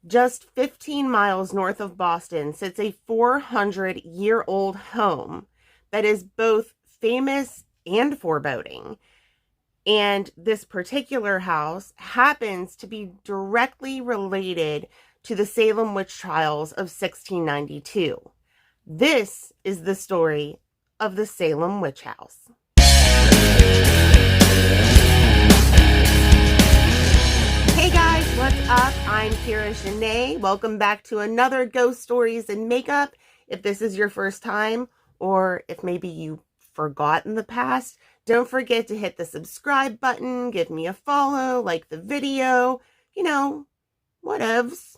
Just 15 miles north of Boston sits a 400-year-old home that is both famous and foreboding. And this particular house happens to be directly related to the Salem Witch Trials of 1692. This is the story of the Salem Witch House. Hey guys, what's up? I'm Kira Shanae. Welcome back to another Ghost Stories and Makeup. If this is your first time, or if maybe you forgot in the past, don't forget to hit the subscribe button, give me a follow, like the video, whatevs.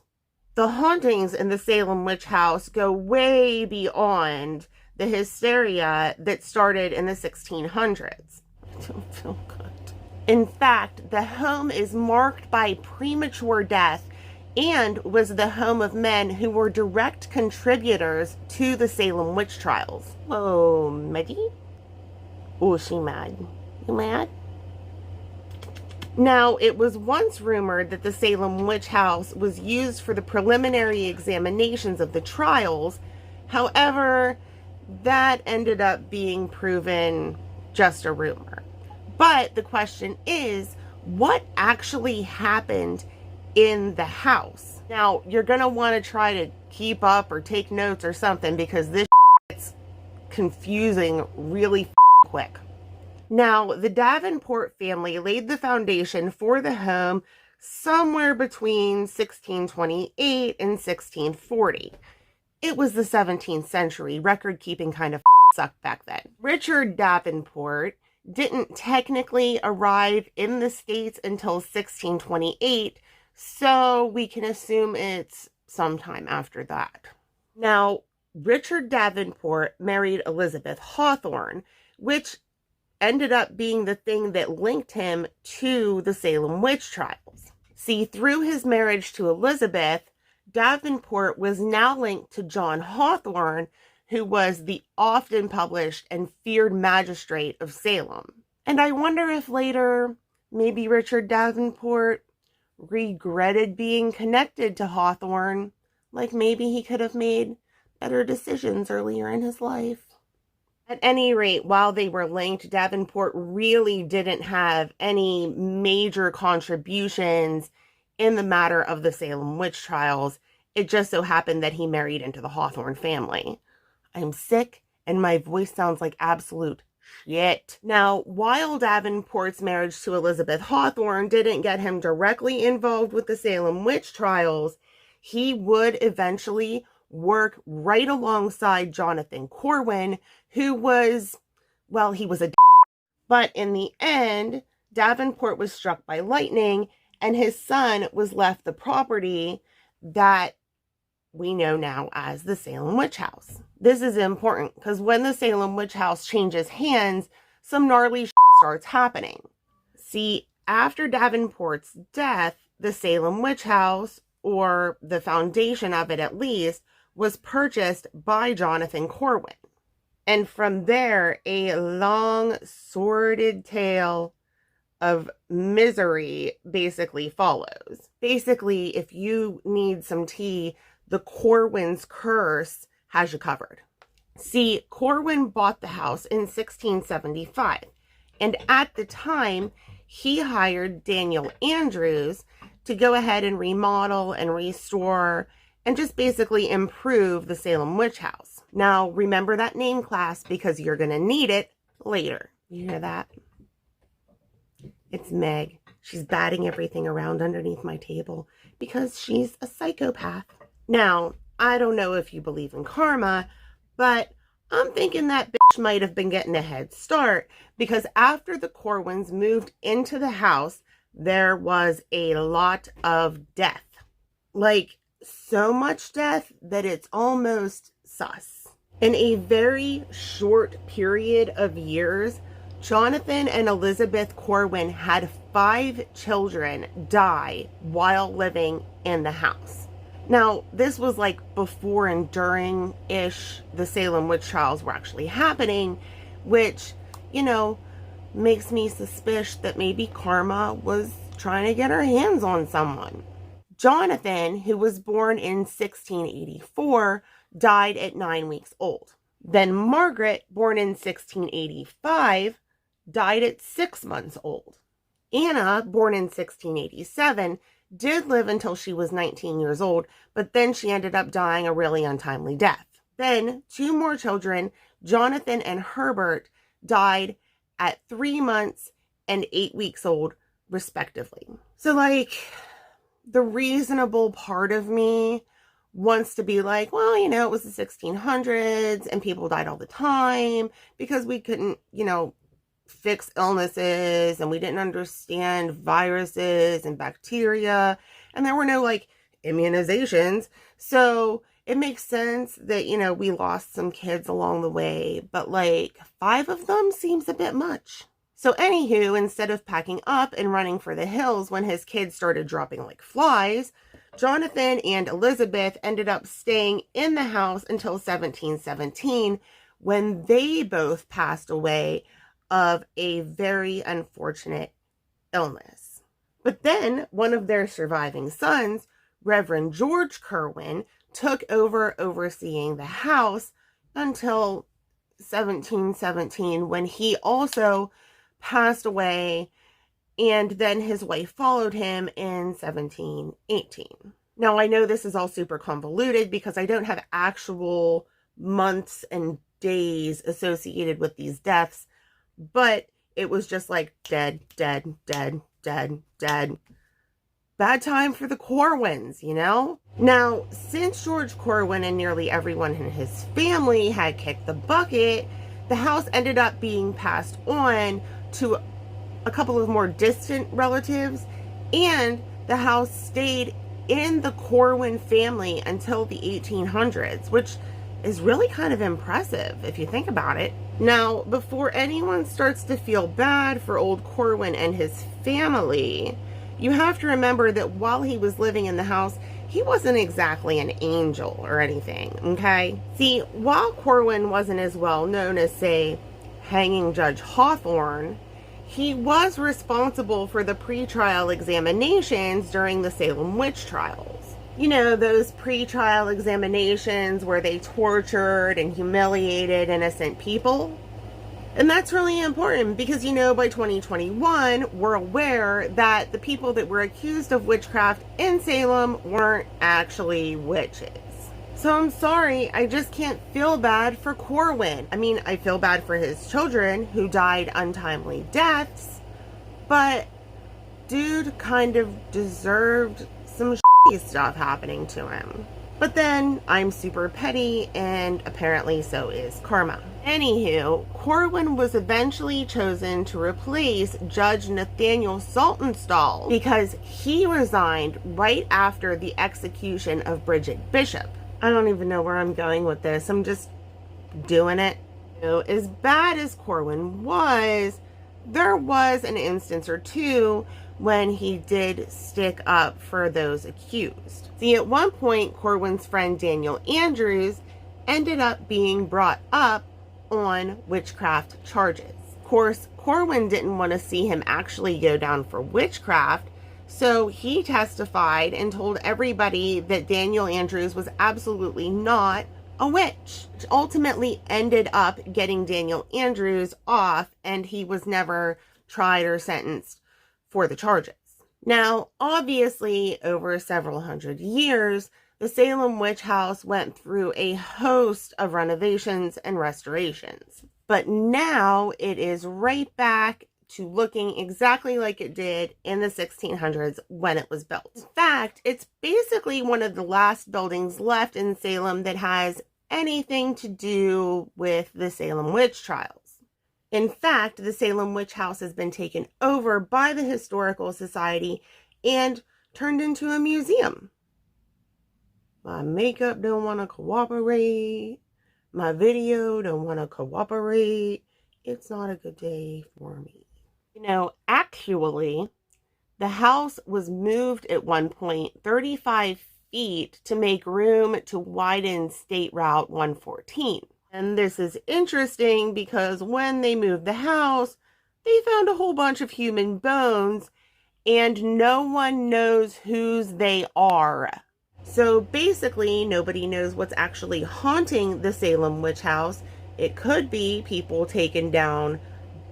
The hauntings in the Salem Witch House go way beyond the hysteria that started in the 1600s. I don't feel good. In fact, the home is marked by premature death and was the home of men who were direct contributors to the Salem Witch Trials. Whoa, Maggie? Oh, she mad. You mad? Now, it was once rumored that the Salem Witch House was used for the preliminary examinations of the trials. However, that ended up being proven just a rumor. But the question is, what actually happened in the house? Now, you're going to want to try to keep up or take notes or something, because this gets confusing really quick. Now, the Davenport family laid the foundation for the home somewhere between 1628 and 1640. It was the 17th century. Record keeping kind of sucked back then. Richard Davenport didn't technically arrive in the States until 1628, so we can assume it's sometime after that. Now, Richard Davenport married Elizabeth Hawthorne, which ended up being the thing that linked him to the Salem Witch Trials. See, through his marriage to Elizabeth, Davenport was now linked to John Hawthorne, who was the often published and feared magistrate of Salem. And I wonder if later, maybe Richard Davenport regretted being connected to Hawthorne, like maybe he could have made better decisions earlier in his life. At any rate, while they were linked, Davenport really didn't have any major contributions in the matter of the Salem Witch Trials. It just so happened that he married into the Hawthorne family. I'm sick and my voice sounds like absolute shit. Now, while Davenport's marriage to Elizabeth Hawthorne didn't get him directly involved with the Salem Witch Trials, he would eventually work right alongside Jonathan Corwin, who was, well, he was a but in the end, Davenport was struck by lightning and his son was left the property that we know now as the Salem Witch House. This is important because when the Salem Witch House changes hands, some gnarly shit starts happening. See, after Davenport's death, the Salem Witch House, or the foundation of it at least, was purchased by Jonathan Corwin. And from there, a long, sordid tale of misery basically follows. Basically, if you need some tea, the Corwin's curse has you covered. See, Corwin bought the house in 1675, and at the time, he hired Daniel Andrews to go ahead and remodel and restore and just basically improve the Salem Witch House. Now, remember that name, class, because you're going to need it later. You hear that? It's Meg. She's batting everything around underneath my table because she's a psychopath. Now, I don't know if you believe in karma, but I'm thinking that bitch might have been getting a head start, because after the Corwins moved into the house, there was a lot of death. Like, so much death that it's almost sus. In a very short period of years, Jonathan and Elizabeth Corwin had 5 children die while living in the house. Now, this was like before and during-ish the Salem Witch Trials were actually happening, which, makes me suspicious that maybe karma was trying to get her hands on someone. Jonathan, who was born in 1684, died at 9 weeks old. Then Margaret, born in 1685, died at 6 months old. Anna, born in 1687, did live until she was 19 years old, but then she ended up dying a really untimely death. Then 2 more children, Jonathan and Herbert, died at 3 months and 8 weeks old, respectively. So, like, the reasonable part of me wants to be like, well, you know, it was the 1600s and people died all the time because we couldn't, you know, fix illnesses and we didn't understand viruses and bacteria and there were no like immunizations. So it makes sense that, you know, we lost some kids along the way, but like 5 of them seems a bit much. So anywho, instead of packing up and running for the hills when his kids started dropping like flies, Jonathan and Elizabeth ended up staying in the house until 1717 when they both passed away of a very unfortunate illness. But then one of their surviving sons, Reverend George Kerwin, took over overseeing the house until 1717 when he also passed away, and then his wife followed him in 1718. Now, I know this is all super convoluted because I don't have actual months and days associated with these deaths, but it was just like dead, dead, dead, dead, dead. Bad time for the Corwins, you know? Now, since George Corwin and nearly everyone in his family had kicked the bucket, the house ended up being passed on to a couple of more distant relatives, and the house stayed in the Corwin family until the 1800s, which is really kind of impressive if you think about it. Now, before anyone starts to feel bad for old Corwin and his family, you have to remember that while he was living in the house, he wasn't exactly an angel or anything, okay? See, while Corwin wasn't as well known as, say, hanging Judge Hawthorne, he was responsible for the pretrial examinations during the Salem Witch Trials. You know, those pretrial examinations where they tortured and humiliated innocent people. And that's really important because, you know, by 2021, we're aware that the people that were accused of witchcraft in Salem weren't actually witches. So I'm sorry, I just can't feel bad for Corwin. I mean, I feel bad for his children who died untimely deaths, but dude kind of deserved some shitty stuff happening to him. But then I'm super petty, and apparently so is karma. Anywho, Corwin was eventually chosen to replace Judge Nathaniel Saltonstall because he resigned right after the execution of Bridget Bishop. I don't even know where I'm going with this. I'm just doing it. You know, as bad as Corwin was, there was an instance or two when he did stick up for those accused. See, at one point, Corwin's friend Daniel Andrews ended up being brought up on witchcraft charges. Of course, Corwin didn't want to see him actually go down for witchcraft, so he testified and told everybody that Daniel Andrews was absolutely not a witch, which ultimately ended up getting Daniel Andrews off, and he was never tried or sentenced for the charges. Now, obviously, over several hundred years, the Salem Witch House went through a host of renovations and restorations. But now it is right back to looking exactly like it did in the 1600s when it was built. In fact, it's basically one of the last buildings left in Salem that has anything to do with the Salem Witch Trials. In fact, the Salem Witch House has been taken over by the Historical Society and turned into a museum. My makeup don't want to cooperate. My video don't want to cooperate. It's not a good day for me. You know, actually, the house was moved at one point 35 feet to make room to widen State Route 114. And this is interesting because when they moved the house, they found a whole bunch of human bones, and no one knows whose they are. So basically, nobody knows what's actually haunting the Salem Witch House. It could be people taken down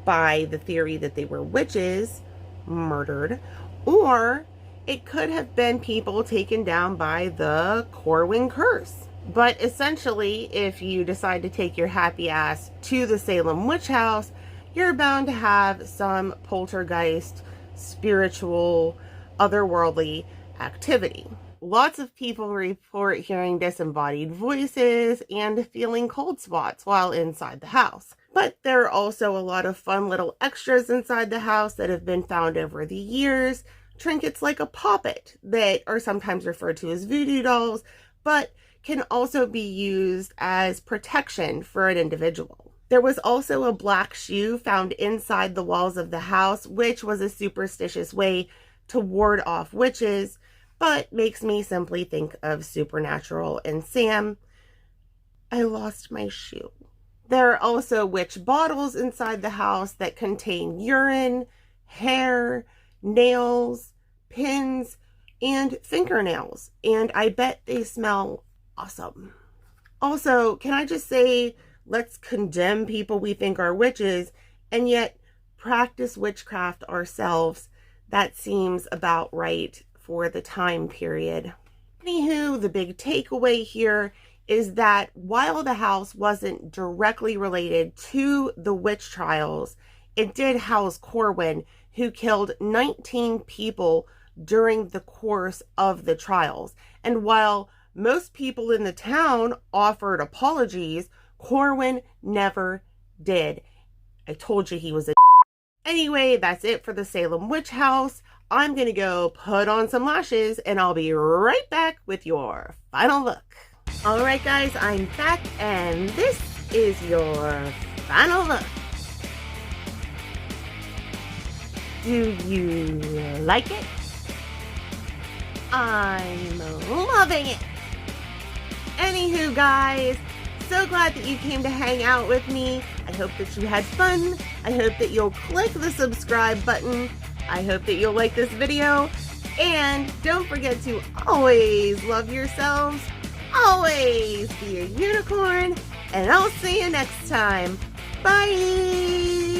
by the theory that they were witches, murdered, or it could have been people taken down by the Corwin curse. But essentially, if you decide to take your happy ass to the Salem Witch House, you're bound to have some poltergeist, spiritual, otherworldly activity. Lots of people report hearing disembodied voices and feeling cold spots while inside the house. But there are also a lot of fun little extras inside the house that have been found over the years. Trinkets like a poppet that are sometimes referred to as voodoo dolls, but can also be used as protection for an individual. There was also a black shoe found inside the walls of the house, which was a superstitious way to ward off witches, but makes me simply think of Supernatural and Sam. I lost my shoe. There are also witch bottles inside the house that contain urine, hair, nails, pins, and fingernails, and I bet they smell awesome. Also, can I just say, let's condemn people we think are witches and yet practice witchcraft ourselves. That seems about right for the time period. Anywho, the big takeaway here is that while the house wasn't directly related to the witch trials, it did house Corwin, who killed 19 people during the course of the trials. And while most people in the town offered apologies, Corwin never did. I told you he was a Anyway, that's it for the Salem Witch House. I'm gonna go put on some lashes and I'll be right back with your final look. Alright guys, I'm back and this is your final look. Do you like it? I'm loving it. Anywho guys, so glad that you came to hang out with me. I hope that you had fun. I hope that you'll click the subscribe button. I hope that you'll like this video. And don't forget to always love yourselves. Always be a unicorn. And I'll see you next time. Bye!